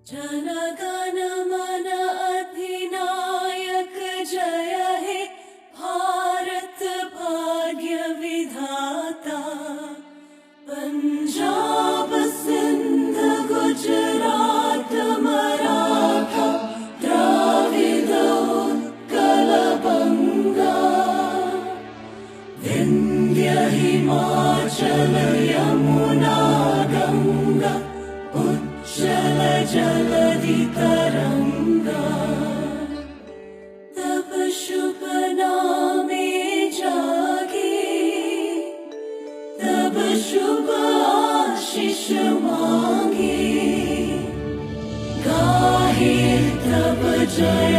जन गण मन अधिनायक जय हे भारत भाग्य विधाता। पंजाब सिंध गुजरात मराठा द्राविड उत्कल बंगा। विंध्य हिमाचल यमुना गंगा उच्चल जलधि तरंगा। तब शुभ नामे जागे तब शुभ आशीष मांगे। गाहे तब जय